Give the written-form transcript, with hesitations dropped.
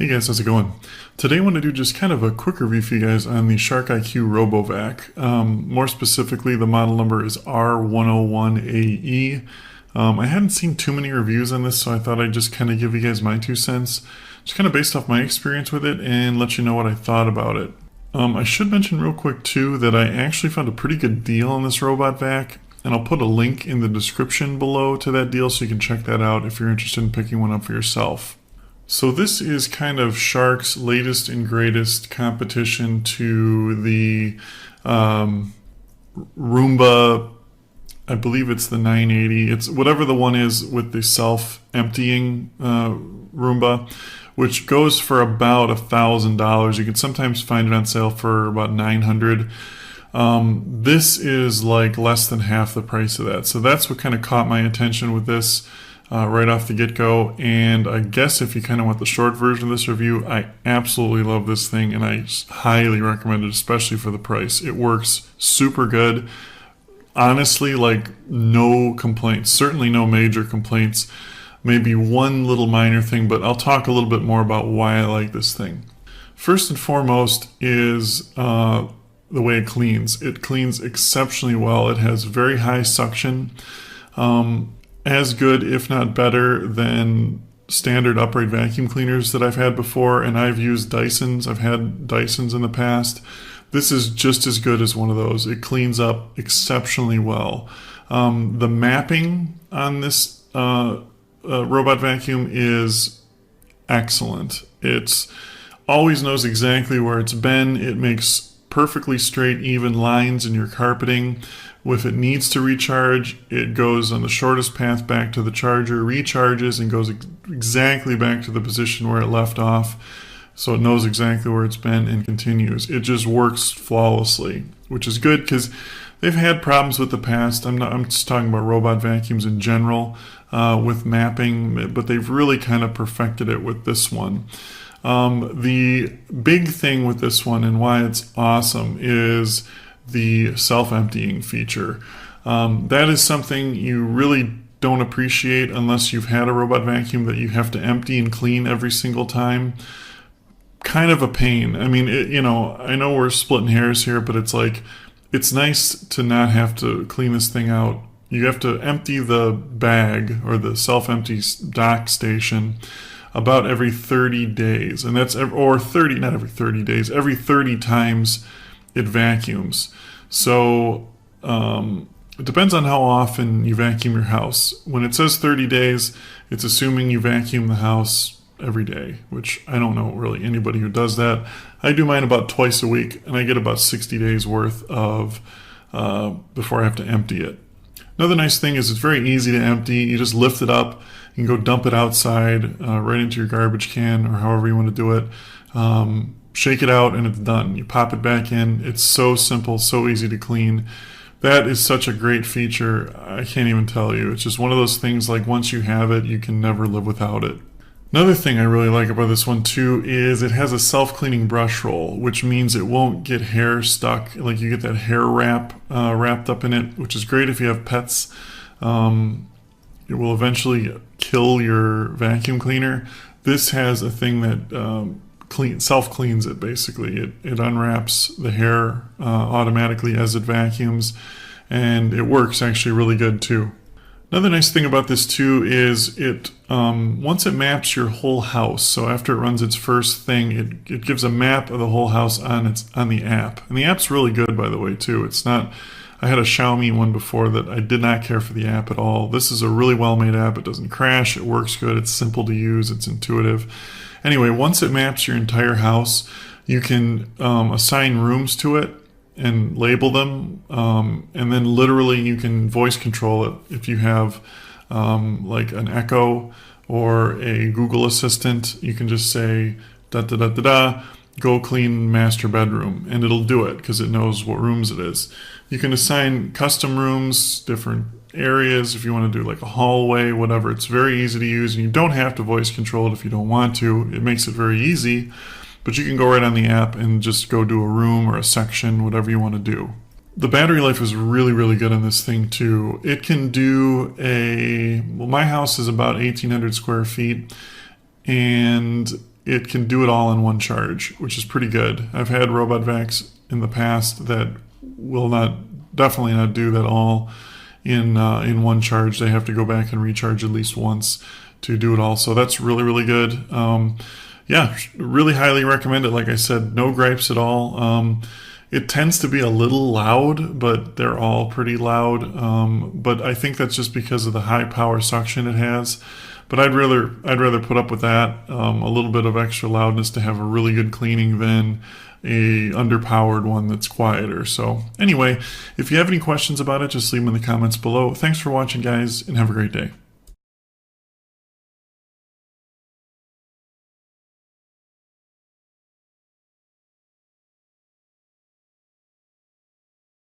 Hey guys, how's it going? Today I want to do just kind of a quick review for you guys on the Shark IQ RoboVac. More specifically, the model number is R1001AE. I hadn't seen too many reviews on this, so I thought I'd just kind of give you guys my 2 cents, just kind of based off my experience with it and let you know what I thought about it. I should mention real quick too that I actually found a pretty good deal on this robot vac, and I'll put a link in the description below to that deal so you can check that out if you're interested in picking one up for yourself. So this is kind of Shark's latest and greatest competition to the Roomba. I believe it's the 980. It's whatever the one is with the self-emptying Roomba, which goes for about $1,000. You can sometimes find it on sale for about $900. This is like less than half the price of that. So that's what kind of caught my attention with this. Right off the get-go, and I guess if you kind of want the short version of this review, I absolutely love this thing and I highly recommend it, especially for the price. It works super good. Honestly, like no complaints, certainly no major complaints, maybe one little minor thing, but I'll talk a little bit more about why I like this thing. First and foremost is the way it cleans. It cleans exceptionally well. It has very high suction. As good, if not better, than standard upright vacuum cleaners that I've had before, and I've used Dysons. I've had Dysons in the past. This is just as good as one of those. It cleans up exceptionally well. The mapping on this robot vacuum is excellent. It always knows exactly where it's been. It makes perfectly straight, even lines in your carpeting. If it needs to recharge, it goes on the shortest path back to the charger, recharges, and goes exactly back to the position where it left off. So it knows exactly where it's been and continues. It just works flawlessly, which is good because they've had problems with the past. I'm just talking about robot vacuums in general with mapping, but they've really kind of perfected it with this one. The big thing with this one and why it's awesome is the self-emptying feature. That is something you really don't appreciate unless you've had a robot vacuum that you have to empty and clean every single time. Kind of a pain. I mean, I know we're splitting hairs here, but it's like, it's nice to not have to clean this thing out. You have to empty the bag or the self-empty dock station about every 30 days. And that's, or 30, not every 30 days, every 30 times it vacuums. So it depends on how often you vacuum your house. When it says 30 days, it's assuming you vacuum the house every day, which I don't know really anybody who does that. I do mine about twice a week, and I get about 60 days worth of before I have to empty it. Another nice thing is it's very easy to empty. You just lift it up, you can go dump it outside, right into your garbage can or however you want to do it. Shake it out and it's done. You pop it back in. It's so simple, so easy to clean. That is such a great feature. I can't even tell you. It's just one of those things like once you have it, you can never live without it. Another thing I really like about this one too is it has a self-cleaning brush roll, which means it won't get hair stuck. Like you get that hair wrap wrapped up in it, which is great if you have pets. It will eventually kill your vacuum cleaner. This has a thing that self-cleans it basically. It unwraps the hair automatically as it vacuums, and it works actually really good too. Another nice thing about this too is it once it maps your whole house, so after it runs its first thing, it gives a map of the whole house on the app. And the app's really good, by the way, too. It's not, I had a Xiaomi one before that I did not care for the app at all. This is a really well-made app. It doesn't crash, it works good, it's simple to use, it's intuitive. Anyway, once it maps your entire house, you can assign rooms to it and label them, and then literally you can voice control it if you have like an Echo or a Google Assistant. You can just say da da da da da, go clean master bedroom, and it'll do it because it knows what rooms it is. You can assign custom rooms, different areas if you want to do like a hallway, whatever. It's very easy to use, and you don't have to voice control it if you don't want to. It makes it very easy, but you can go right on the app and just go do a room or a section, whatever you want to do. The battery life is really, really good on this thing too. It can do well, my house is about 1,800 square feet, and it can do it all in one charge, which is pretty good. I've had robot vacs in the past that will definitely not do that all in one charge. They have to go back and recharge at least once to do it all. So that's really, really good. Yeah, really highly recommend it. Like I said, no gripes at all. It tends to be a little loud, but they're all pretty loud. But I think that's just because of the high power suction it has. But I'd rather put up with that, a little bit of extra loudness to have a really good cleaning than a underpowered one that's quieter. So anyway, if you have any questions about it, just leave them in the comments below. Thanks for watching, guys, and have a great day.